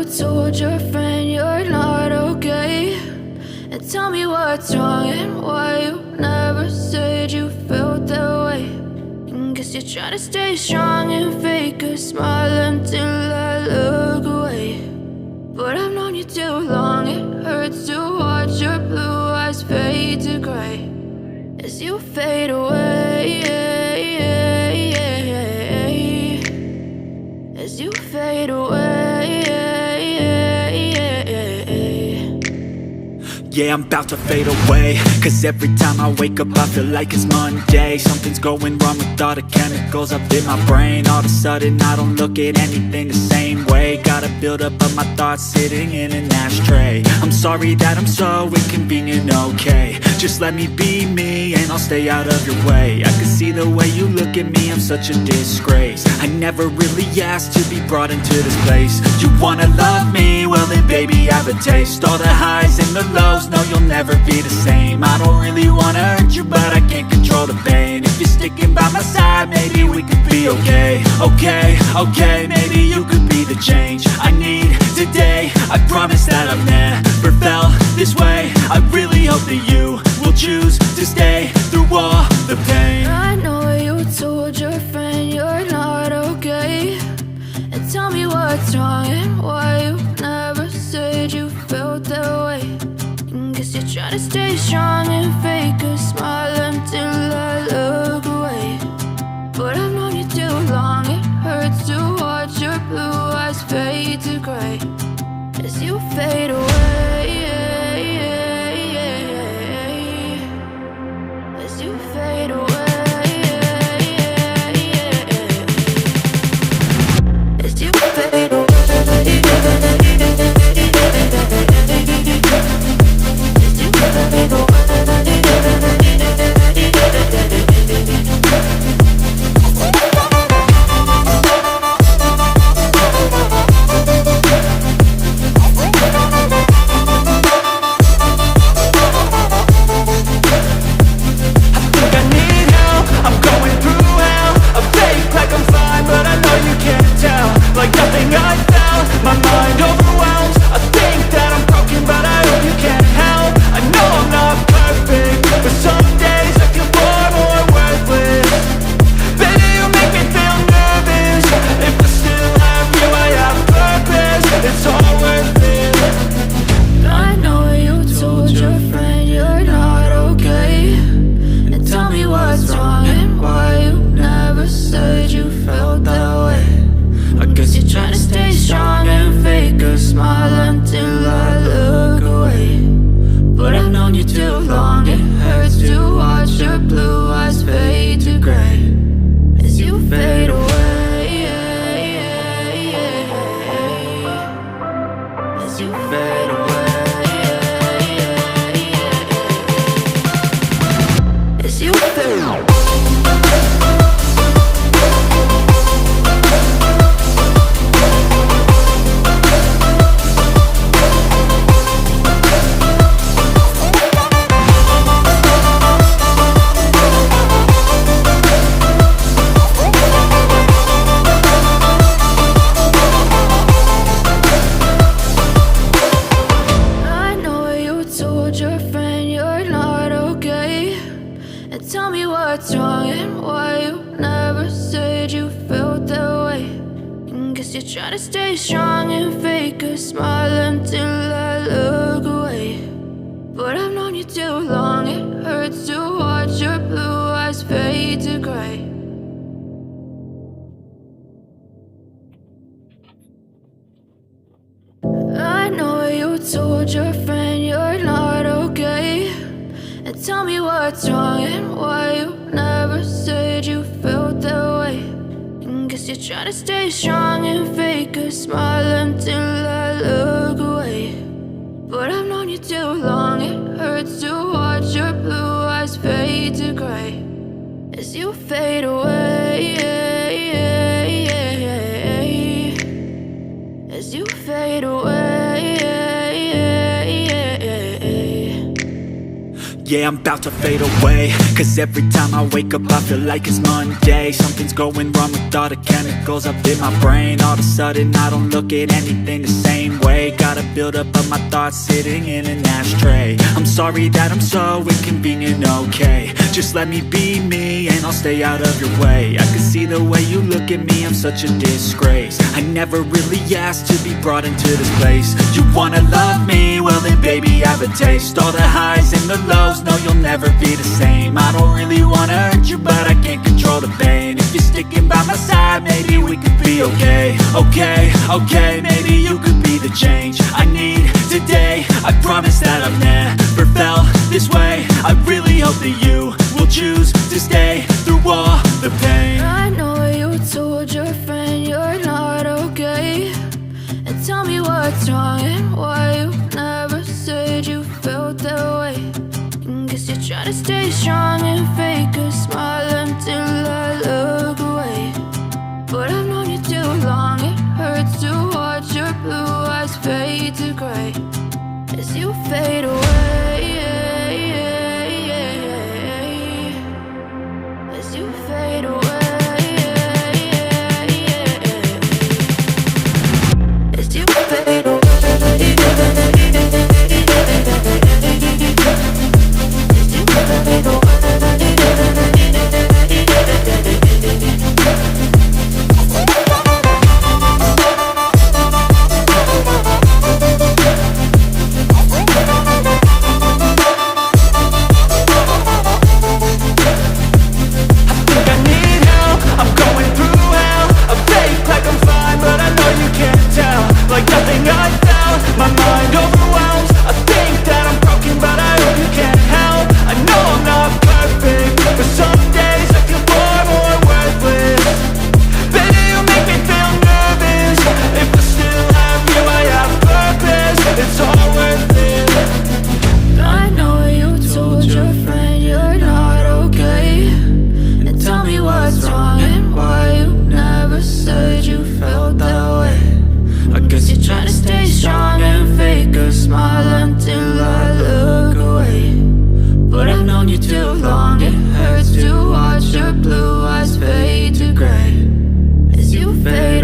told your friend you're not okay, and tell me what's wrong and why you never said you felt that way. And guess you're trying to stay strong and fake a smile until I look away. But I've known you too long, it hurts to watch your blue eyes fade to gray as you fade away, as you fade away. Yeah, I'm about to fade away, cause every time I wake up I feel like it's Monday. Something's going wrong with all the chemicals up in my brain. All of a sudden I don't look at anything the same way. Got a build up of my thoughts sitting in an ashtray. I'm sorry that I'm so inconvenient, okay. Just let me be me and I'll stay out of your way. I can see the way you look at me, I'm such a disgrace. I never really asked to be brought into this place. You wanna love me? Well then baby have a taste. All the highs and the lows, no you'll never be the same. I don't really wanna hurt you but I can't control the pain. If you're sticking by my side maybe we could be okay. Okay, maybe you could be the change I need today. I promise that I've never felt this way. I really hope that you will choose to stay through all the pain. I know you told your friend you're not okay, and tell me what's wrong and why you never said you felt that way. And guess you're trying to stay strong and fake a smile until I look away. But I've known you too long, it hurts to watch your blue eyes fade to gray as you fade away, as you fade away, as you fade away. Told your friend you're not okay, and tell me what's wrong and why you never said you felt that way. And guess you're trying to stay strong and fake a smile until I look away. But I've known you too long, it hurts to watch your blue eyes fade to gray as you fade away, as you fade away. Yeah, I'm about to fade away, 'cause every time I wake up I feel like it's Monday. Something's going wrong with all the chemicals up in my brain. All of a sudden I don't look at anything the same way. Gotta build up of my thoughts sitting in an ashtray. I'm sorry that I'm so inconvenient, okay. Just let me be me and I'll stay out of your way. I can see the way you look at me, I'm such a disgrace. I never really asked to be brought into this place. You wanna love me? Well then baby have a taste. All the highs and the lows, no you'll never be the same. I don't really wanna hurt you but I can't control the pain. If you're sticking by my side maybe we could be okay. Okay, okay, maybe you could be the change I need today. I promise that I've never felt this way. I really hope that you will choose to stay through all the pain. I know you told your friend you're not okay, and tell me what's wrong and why you never said you felt that way. Guess you're trying to stay strong and fake a smile until I look away. But I've known you too long, it hurts to watch your blue eyes fade to gray as you fade away. As you fade away. As you fade away. Fade